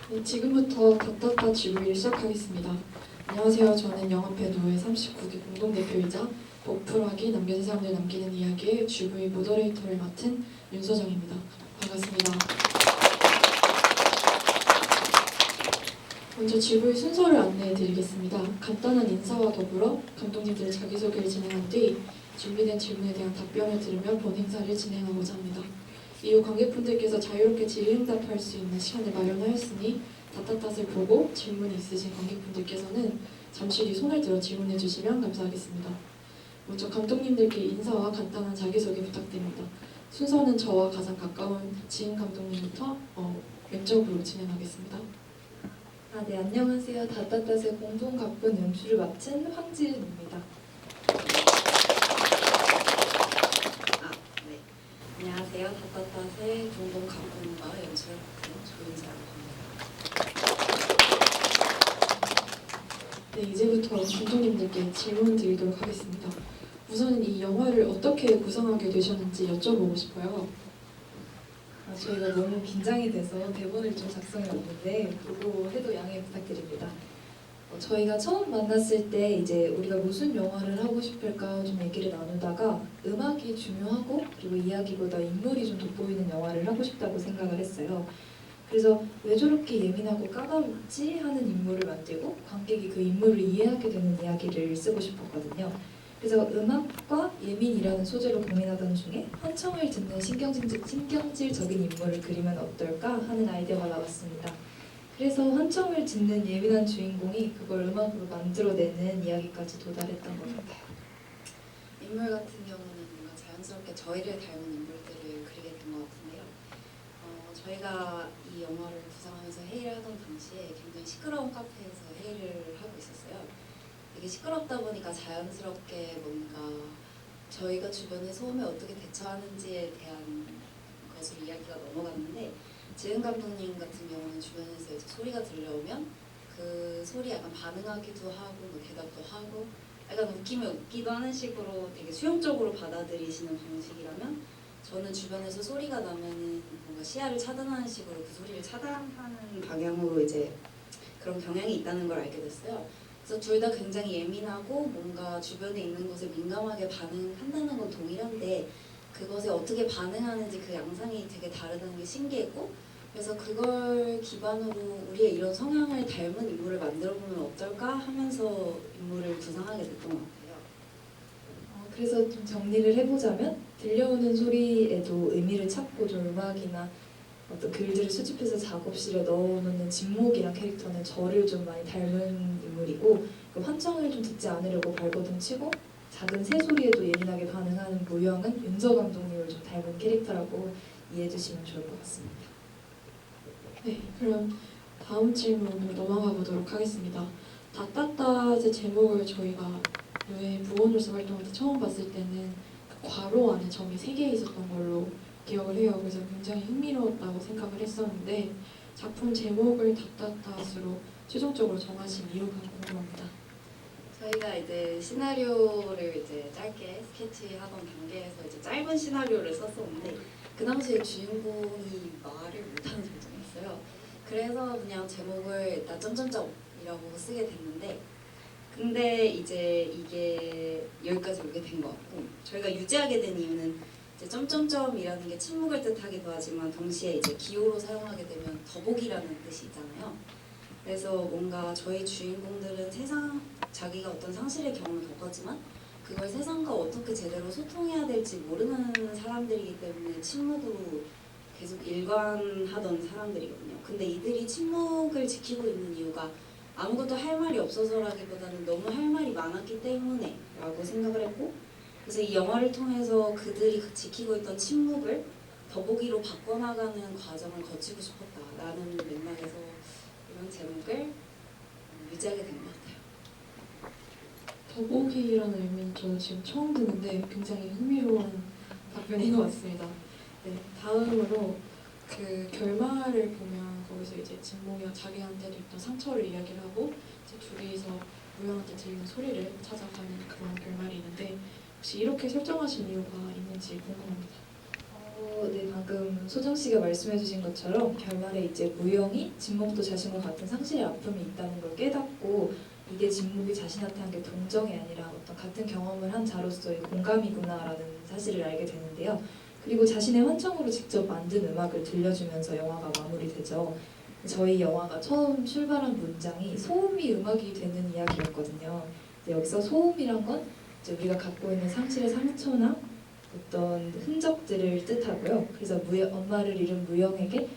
네, 지금부터 닷닷다 GV를 시작하겠습니다. 안녕하세요. 저는 영화패도의 39기 공동대표이자 보풀하기 남겨진 사람들 남기는 이야기의 GV 모더레이터를 맡은 윤서정입니다. 반갑습니다. 먼저 GV 순서를 안내해드리겠습니다. 간단한 인사와 더불어 감독님들의 자기소개를 진행한 뒤 준비된 질문에 대한 답변을 들으며 본 행사를 진행하고자 합니다. 이후 관객분들께서 자유롭게 질의응답할 수 있는 시간을 마련하였으니 닷닷닷을 보고 질문이 있으신 관객분들께서는 잠시 뒤 손을 들어 질문해 주시면 감사하겠습니다. 먼저 감독님들께 인사와 간단한 자기소개 부탁드립니다. 순서는 저와 가장 가까운 지인 감독님부터 왼쪽으로 진행하겠습니다. 네, 안녕하세요. 닷닷닷의 공동 각본 연출을 맡은 황지은입니다. 네. 안녕하세요. 닷닷닷의 공동 각본과 연출을 맡은 조윤서라고 합니다. 네, 이제부터 감독님들께 질문 드리도록 하겠습니다. 우선은 이 영화를 어떻게 구성하게 되셨는지 여쭤보고 싶어요. 저희가 너무 긴장이 돼서 대본을 좀 작성해 왔는데 보고 해도 양해 부탁드립니다. 저희가 처음 만났을 때 이제 우리가 무슨 영화를 하고 싶을까 좀 얘기를 나누다가 음악이 중요하고 그리고 이야기보다 인물이 좀 돋보이는 영화를 하고 싶다고 생각을 했어요. 그래서 왜 저렇게 예민하고 까다롭지 하는 인물을 만들고 관객이 그 인물을 이해하게 되는 이야기를 쓰고 싶었거든요. 그래서 음악과 예민이라는 소재로 고민하던 중에 환청을 듣는 신경질적인 인물을 그리면 어떨까 하는 아이디어가 나왔습니다. 그래서 환청을 듣는 예민한 주인공이 그걸 음악으로 만들어내는 이야기까지 도달했던 것 같아요. 인물 같은 경우는 뭔가 자연스럽게 저희를 닮은 인물들을 그리게 된 것 같은데요. 저희가 이 영화를 구상하면서 회의를 하던 당시에 굉장히 시끄러운 카페에서 회의를 하고 있었어요. 되게 시끄럽다 보니까 자연스럽게 뭔가 저희가 주변의 소음에 어떻게 대처하는지에 대한 것으로 이야기가 넘어갔는데 지은 감독님 같은 경우는 주변에서 이제 소리가 들려오면 그 소리에 약간 반응하기도 하고 뭐 대답도 하고 약간 웃기면 웃기도 하는 식으로 되게 수용적으로 받아들이시는 방식이라면 저는 주변에서 소리가 나면은 뭔가 시야를 차단하는 식으로 그 소리를 차단하는 방향으로 이제 그런 경향이 있다는 걸 알게 됐어요. 그래서 둘 다 굉장히 예민하고 뭔가 주변에 있는 것에 민감하게 반응한다는 건 동일한데 그것에 어떻게 반응하는지 그 양상이 되게 다르다는 게 신기했고 그래서 그걸 기반으로 우리의 이런 성향을 닮은 인물을 만들어보면 어떨까 하면서 인물을 구상하게 됐던 것 같아요. 그래서 좀 정리를 해보자면 들려오는 소리에도 의미를 찾고 좀 음악이나 어떤 글들을 수집해서 작업실에 넣어놓는 진목이란 캐릭터는 저를 좀 많이 닮은 인물이고 그 환청을 좀 듣지 않으려고 발버둥 치고 작은 새소리에도 예민하게 반응하는 무영은 윤서 감독님을 좀 닮은 캐릭터라고 이해해 주시면 좋을 것 같습니다. 네, 그럼 다음 질문으로 넘어가 보도록 하겠습니다. 닷닷닷의 제목을 저희가 왜 부원으로서 활동할 때 처음 봤을 때는 그 괄호 안에 점이 3개 있었던 걸로 기억을 해요. 그래서 굉장히 흥미로웠다고 생각을 했었는데 작품 제목을 닷닷닷으로 최종적으로 정하신 이유가 궁금합니다. 저희가 이제 시나리오를 이제 짧게 스케치하던 단계에서 이제 짧은 시나리오를 썼었는데 그 당시에 주인공이 말을 못하는 설정이었어요. 그래서 그냥 제목을 일단 점점점이라고 쓰게 됐는데 근데 이제 이게 여기까지 오게 된 것 같고 저희가 유지하게 된 이유는 이제 점점점이라는 게 침묵을 뜻하기도 하지만 동시에 이제 기호로 사용하게 되면 더보기라는 뜻이 있잖아요. 그래서 뭔가 저희 주인공들은 자기가 어떤 상실의 경험을 겪었지만 그걸 세상과 어떻게 제대로 소통해야 될지 모르는 사람들이기 때문에 침묵으로 계속 일관하던 사람들이거든요. 근데 이들이 침묵을 지키고 있는 이유가 아무것도 할 말이 없어서라기보다는 너무 할 말이 많았기 때문에 라고 생각을 했고 그래서 이 영화를 통해서 그들이 지키고 있던 침묵을 더보기로 바꿔나가는 과정을 거치고 싶었다라는 맥락에서 이런 제목을 유지하게 된 것 같아요. 더보기라는 의미는 저는 지금 처음 듣는데 굉장히 흥미로운 답변인 것 같습니다. 네, 다음으로 그 결말을 보면 거기서 이제 진목이가 자기한테도 있던 상처를 이야기를 하고 이제 둘이서 무영한테 들리는 소리를 찾아가는 그런 결말이 있는데 혹시 이렇게 설정하신 이유가 있는지 궁금합니다. 네, 방금 소정 씨가 말씀해주신 것처럼 결말에 이제 무영이 진목도 자신과 같은 상실의 아픔이 있다는 걸 깨닫고 이게 진목이 자신한테 한 게 동정이 아니라 어떤 같은 경험을 한 자로서의 공감이구나라는 사실을 알게 되는데요. 그리고 자신의 환청으로 직접 만든 음악을 들려주면서 영화가 마무리되죠. 저희 영화가 처음 출발한 문장이 소음이 음악이 되는 이야기였거든요. 근데 여기서 소음이란 건 이제 우리가 갖고 있는 상실의 상처나 어떤 흔적들을 뜻하고요. 그래서 엄마를 잃은 무영에게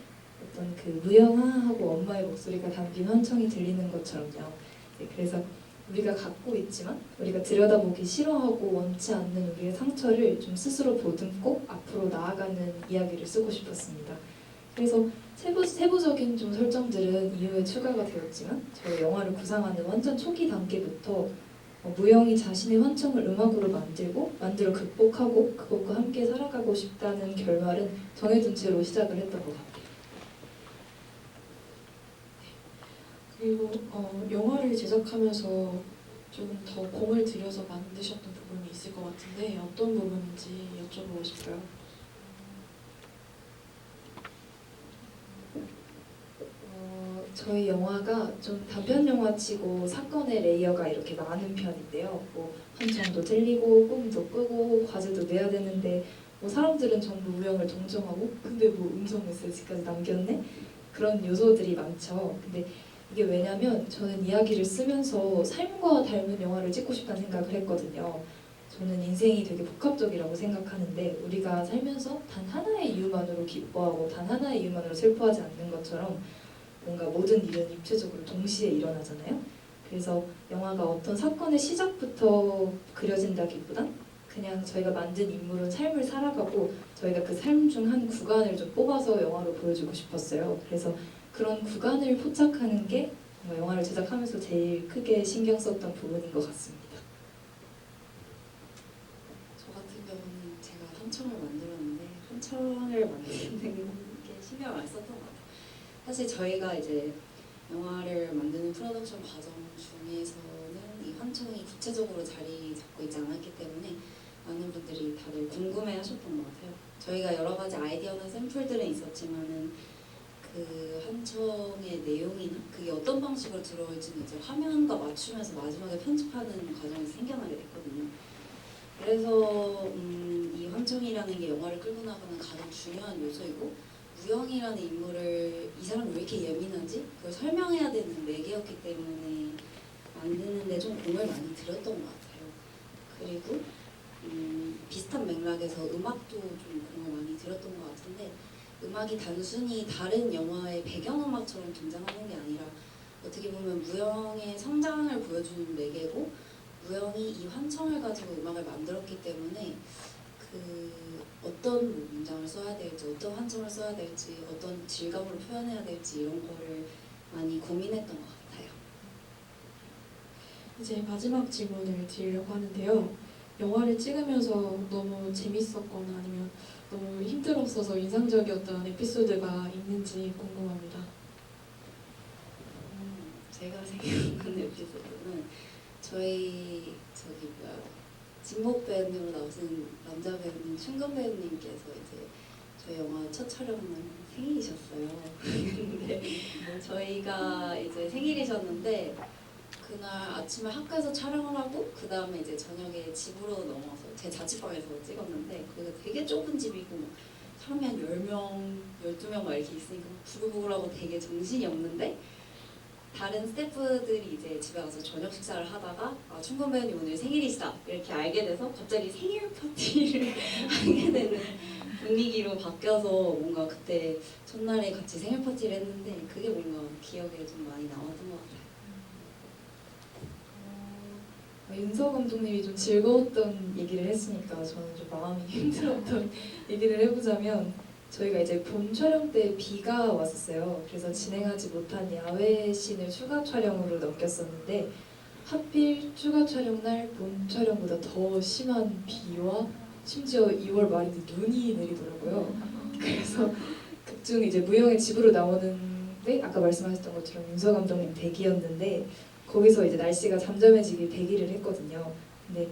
어떤 그 무영아 하고 엄마의 목소리가 담긴 환청이 들리는 것처럼요. 네, 그래서 우리가 갖고 있지만 우리가 들여다보기 싫어하고 원치 않는 우리의 상처를 좀 스스로 보듬고 앞으로 나아가는 이야기를 쓰고 싶었습니다. 그래서 세부적인 좀 설정들은 이후에 추가가 되었지만 저희 영화를 구상하는 완전 초기 단계부터 무영이 자신의 환청을 음악으로 만들어 극복하고 그것과 함께 살아가고 싶다는 결말은 정해둔 채로 시작을 했던 것 같아요. 그리고 영화를 제작하면서 조금 더 공을 들여서 만드셨던 부분이 있을 것 같은데 어떤 부분인지 여쭤보고 싶어요. 저희 영화가 좀 단편 영화치고 사건의 레이어가 이렇게 많은 편인데요. 뭐 환청도 들리고 꿈도 꾸고 과제도 내야 되는데 뭐 사람들은 전부 무영을 동정하고 근데 뭐 음성 메시지까지 남겼네? 그런 요소들이 많죠. 근데 이게 왜냐면 저는 이야기를 쓰면서 삶과 닮은 영화를 찍고 싶다는 생각을 했거든요. 저는 인생이 되게 복합적이라고 생각하는데 우리가 살면서 단 하나의 이유만으로 기뻐하고 단 하나의 이유만으로 슬퍼하지 않는 것처럼 뭔가 모든 일은 입체적으로 동시에 일어나잖아요. 그래서 영화가 어떤 사건의 시작부터 그려진다기보단 그냥 저희가 만든 인물은 삶을 살아가고 저희가 그 삶 중 한 구간을 좀 뽑아서 영화로 보여주고 싶었어요. 그래서 그런 구간을 포착하는 게 영화를 제작하면서 제일 크게 신경 썼던 부분인 것 같습니다. 저 같은 경우는 제가 환청을 만들었는데 환청을 만드는 게 신경을 안 썼던 것 같아요. 사실 저희가 이제 영화를 만드는 프로덕션 과정 중에서는 이 환청이 구체적으로 자리 잡고 있지 않았기 때문에 많은 분들이 다들 궁금해하셨던 것 같아요. 저희가 여러 가지 아이디어나 샘플들은 있었지만은 그 환청의 내용이나 그게 어떤 방식으로 들어올지는 이제 화면과 맞추면서 마지막에 편집하는 과정에서 생겨나게 됐거든요. 그래서 이 환청이라는 게 영화를 끌고 나가는 가장 중요한 요소이고 무영이라는 인물을 이 사람이 왜 이렇게 예민하지? 그걸 설명해야 되는 매개였기 때문에 만드는데 좀 공을 많이 들였던 것 같아요. 그리고 비슷한 맥락에서 음악도 좀 공을 많이 들였던 것 같은데 음악이 단순히 다른 영화의 배경음악처럼 등장하는 게 아니라 어떻게 보면 무영의 성장을 보여주는 매개고 무영이 이 환청을 가지고 음악을 만들었기 때문에 그 어떤 문장을 써야 될지 어떤 환청을 써야 될지 어떤 질감으로 표현해야 될지 이런 거를 많이 고민했던 것 같아요. 이제 마지막 질문을 드리려고 하는데요. 영화를 찍으면서 너무 재밌었거나 아니면 너무 힘들었어서 인상적이었던 에피소드가 있는지 궁금합니다. 제가 생각하는 에피소드는 저희 진목 배우님으로 나오신 남자 배우님 충건 배우님께서 이제 저희 영화 첫 촬영은 생일이셨어요. 근데 저희가 이제 생일이셨는데 그날 아침에 학교에서 촬영을 하고 그 다음에 이제 저녁에 집으로 넘어서 제 자취방에서 찍었는데 거기가 되게 좁은 집이고 막 사람이 한 10명, 12명 막 이렇게 있으니까 부글부글하고 되게 정신이 없는데 다른 스태프들이 이제 집에 가서 저녁 식사를 하다가 충건 배우님 오늘 생일이시다 이렇게 알게 돼서 갑자기 생일 파티를 하게 되는 분위기로 바뀌어서 뭔가 그때 첫날에 같이 생일 파티를 했는데 그게 뭔가 기억에 좀 많이 남았던 것 같아요. 윤서 감독님이 좀 즐거웠던 얘기를 했으니까 저는 좀 마음이 힘들었던 얘기를 해보자면 저희가 이제 본 촬영 때 비가 왔었어요. 그래서 진행하지 못한 야외 씬을 추가 촬영으로 넘겼었는데 하필 추가 촬영 날 본 촬영보다 더 심한 비와 심지어 2월 말인데 눈이 내리더라고요. 그래서 극중 이제 무영의 집으로 나오는데 아까 말씀하셨던 것처럼 윤서 감독님 댁이었는데 거기서 이제 날씨가 잠잠해지길 대기를 했거든요. 근데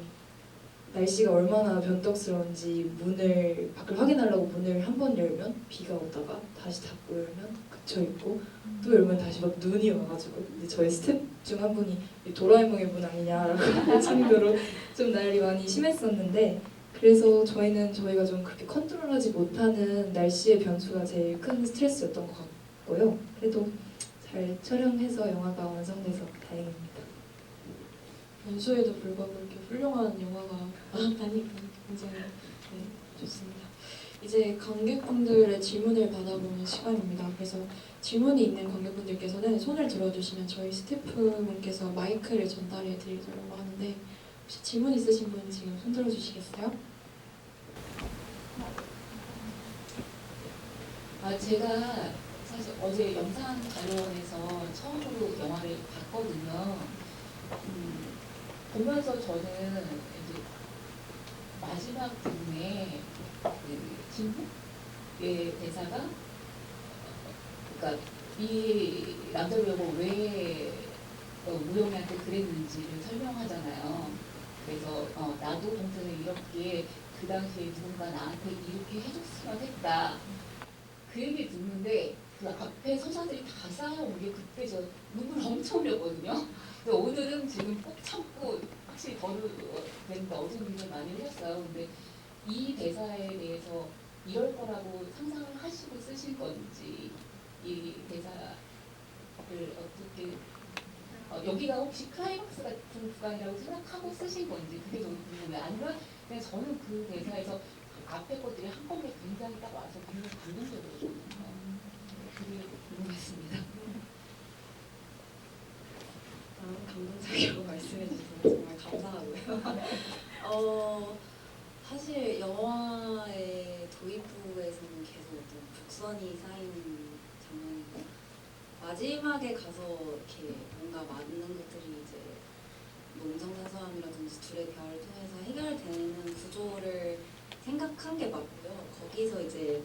날씨가 얼마나 변덕스러운지 문을 밖을 확인하려고 문을 한 번 열면 비가 오다가 다시 닫고 열면 그쳐 있고 또 열면 다시 막 눈이 와가지고 이제 저희 스텝 중 한 분이 이 도라에몽의 문 아니냐라고 할 정도로 좀 날이 많이 심했었는데 그래서 저희는 저희가 좀 그렇게 컨트롤하지 못하는 날씨의 변수가 제일 큰 스트레스였던 것 같고요. 그래도 잘 촬영해서 영화가 완성돼서 다행입니다. 변수에도 불구하고 이렇게 훌륭한 영화가 나왔다니까 굉장히 좋습니다. 이제 관객분들의 질문을 받아보는 시간입니다. 그래서 질문이 있는 관객분들께서는 손을 들어주시면 저희 스태프분께서 마이크를 전달해 드리도록 하는데 혹시 질문 있으신 분 지금 손 들어주시겠어요? 제가 사실 어제 영상관련해서 처음으로 영화를 봤거든요. 보면서 저는 이제 마지막 부분에 그 진국의 대사가 그러니까 이 남자 배우가 왜 무영이한테 그랬는지를 설명하잖아요. 그래서 나도 동생을 이렇게 그 당시에 누군가 나한테 이렇게 해줬으면 했다. 그 얘기 듣는데 그 앞에 서사들이 다 쌓여온 게 그때 저 눈물 엄청 흘렸거든요. 그래서 오늘은 지금 꼭 참고 확실히 되는데 어제 굉장히 많이 흘렸어요. 근데 이 대사에 대해서 이럴 거라고 상상을 하시고 쓰신 건지 이 대사를 어떻게 여기가 혹시 클라이막스 같은 구간이라고 생각하고 쓰신 건지 그게 좀 궁금해요. 아니면 그냥 저는 그 대사에서 앞에 것들이 한꺼번에 굉장히 딱 와서 굉장히 감동적이거든요. 그게 궁금했습니다. 감동적이라고 말씀해 주셔서 정말 감사하고요. 사실 영화의 도입부에서는 계속 어떤 곡선이 쌓이는 장면이고 마지막에 가서 이렇게 뭔가 많은 것들이 이제 뭐 음성탄소함이라든지 둘의 대화를 통해서 해결되는 구조를 생각한 게 맞고요. 거기서 이제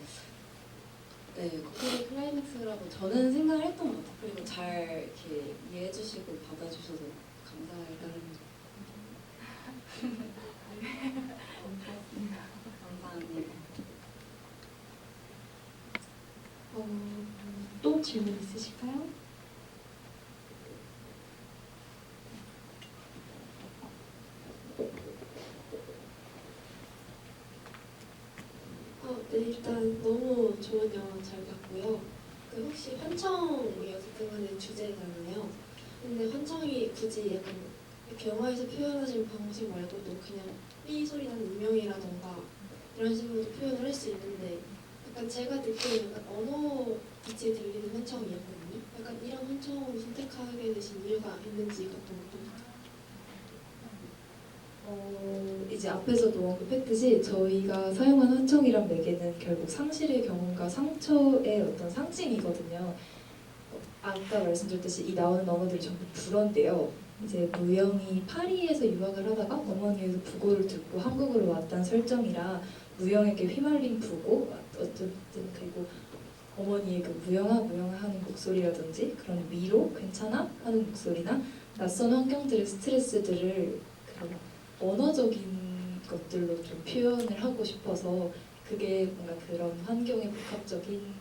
그게 클라이맥스라고 저는 생각을 했던 것 같아요. 그리고 잘 이렇게 이해해주시고 받아주셔서 감사할 따름입니다. 감사합니다. 또 질문 있으실까요? 네, 일단 너무 좋은 영화 잘 봤고요. 그 혹시 환청이 어쨌든 간에 주제잖아요. 근데 환청이 굳이 약간 이렇게 영화에서 표현하신 방식 말고도 그냥 삐 소리 나는 음명이라던가 이런 식으로도 표현을 할 수 있는데 약간 제가 듣기에는 약간 언어 빛이 들리는 환청이었거든요. 약간 이런 환청을 선택하게 되신 이유가 있는지 같은 것도 이제 앞에서도 언급했듯이 저희가 사용한 환청이란 매개는 결국 상실의 경험과 상처의 어떤 상징이거든요. 아까 말씀드렸듯이 이 나오는 언어들이 전부 불어인데요. 이제 무영이 파리에서 유학을 하다가 어머니에서 부고를 듣고 한국으로 왔다는 설정이라 무영에게 휘말린 부고 어쨌든 그리고 어머니의 그 무영아 무영아 하는 목소리라든지 그런 위로 괜찮아 하는 목소리나 낯선 환경들의 스트레스들을 그 언어적인 것들로 좀 표현을 하고 싶어서 그게 뭔가 그런 환경의 복합적인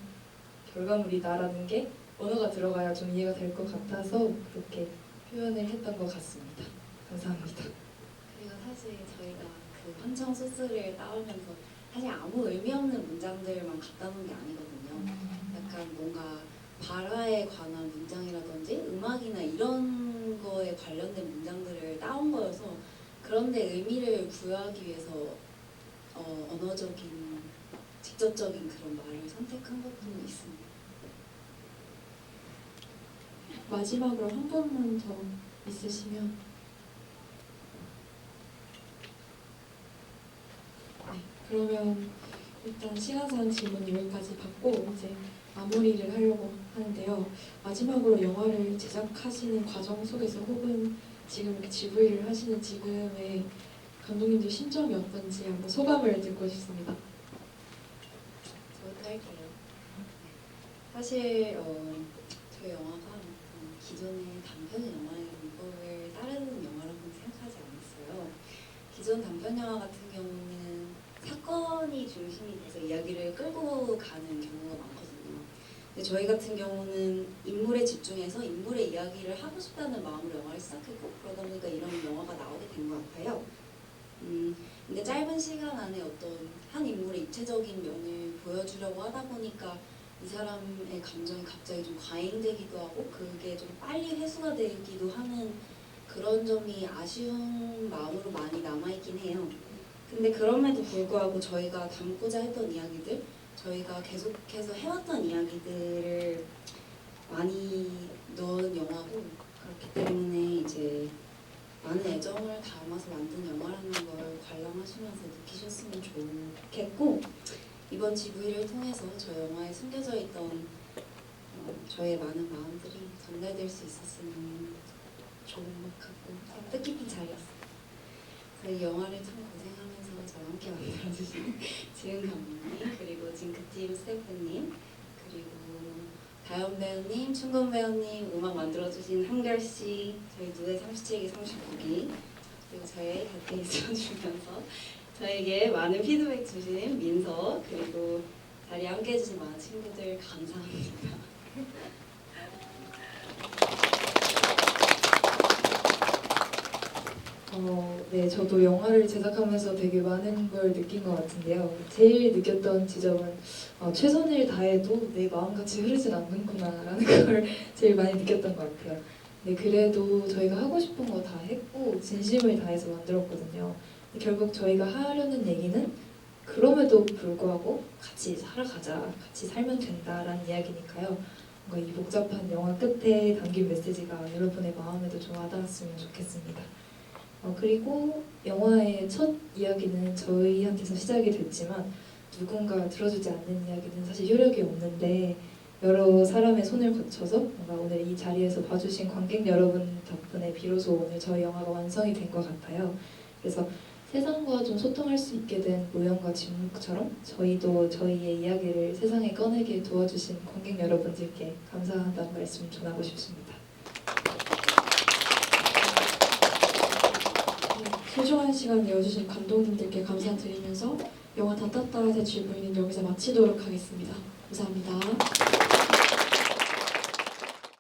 결과물이다라는 게 언어가 들어가야 좀 이해가 될 것 같아서 그렇게 표현을 했던 것 같습니다. 감사합니다. 그리고 사실 저희가 그 환청 소스를 따오면서 사실 아무 의미 없는 문장들만 갖다 놓은 게 아니거든요. 약간 뭔가 발화에 관한 문장이라든지 음악이나 이런 거에 관련된 문장들을 따온 거여서 그런데 의미를 부여하기 위해서 언어적인 직접적인 그런 말을 선택한 것도 있습니다. 마지막으로 한 번만 더 있으시면. 네, 그러면 일단 시간상 질문 여기까지 받고 이제 마무리를 하려고 하는데요. 마지막으로 영화를 제작하시는 과정 속에서 혹은 지금 이렇게 GV를 하시는 지금의 감독님들 심정이 어떤지 한번 소감을 듣고 싶습니다. 저부터 할게요. 사실 저희 영화가 기존의 단편 영화의 문법을 따르는 영화라고는 생각하지 않았어요. 기존 단편 영화 같은 경우는 사건이 중심이 돼서 이야기를 끌고 가는 경우가 많거든요. 근데 저희 같은 경우는 인물에 집중해서 인물의 이야기를 하고 싶다는 마음으로 영화를 시작했고 그러다 보니까 이런 영화가 나오게 된 것 같아요. 근데 짧은 시간 안에 어떤 한 인물의 입체적인 면을 보여주려고 하다 보니까 이 사람의 감정이 갑자기 좀 과잉되기도 하고 그게 좀 빨리 회수가 되기도 하는 그런 점이 아쉬운 마음으로 많이 남아있긴 해요. 근데 그럼에도 불구하고 저희가 담고자 했던 이야기들, 저희가 계속해서 해왔던 이야기들을 많이 넣은 영화고 그렇기 때문에 이제 많은 애정을 담아서 만든 영화라는 걸 관람하시면서 느끼셨으면 좋겠고 이번 GV를 통해서 저 영화에 숨겨져 있던 저의 많은 마음들이 전달될 수 있었으면 좋은 것 같고 참 뜻깊은 자리였어요. 저희 영화를 참 고생하면서 저와 함께 만들어주신 지은 감독님 그리고 징크팀 스태프님 그리고 다현 배우님, 춘건 배우님, 음악 만들어주신 한결씨, 저희 누에 37기, 39기 그리고 저희 곁에 있어주면서 저에게 많은 피드백 주신 민서 그리고 자리에 함께 해주신 많은 친구들 감사합니다. 네, 저도 영화를 제작하면서 되게 많은 걸 느낀 것 같은데요. 제일 느꼈던 지점은 최선을 다해도 내 마음같이 흐르진 않는구나라는 걸 제일 많이 느꼈던 것 같아요. 네, 그래도 저희가 하고 싶은 거 다 했고 진심을 다해서 만들었거든요. 결국 저희가 하려는 얘기는 그럼에도 불구하고 같이 살아가자, 같이 살면 된다라는 이야기니까요. 뭔가 이 복잡한 영화 끝에 담긴 메시지가 여러분의 마음에도 좀 와닿았으면 좋겠습니다. 그리고 영화의 첫 이야기는 저희한테서 시작이 됐지만 누군가 들어주지 않는 이야기는 사실 효력이 없는데 여러 사람의 손을 거쳐서 뭔가 오늘 이 자리에서 봐주신 관객 여러분 덕분에 비로소 오늘 저희 영화가 완성이 된 것 같아요. 그래서 세상과 좀 소통할 수 있게 된 모형과 진묵처럼 저희도 저희의 이야기를 세상에 꺼내게 도와주신 관객 여러분들께 감사하다는 말씀 전하고 싶습니다. 소중한 시간 내어주신 감독님들께 감사드리면서 영화 다따따 대출 부인은 여기서 마치도록 하겠습니다. 감사합니다.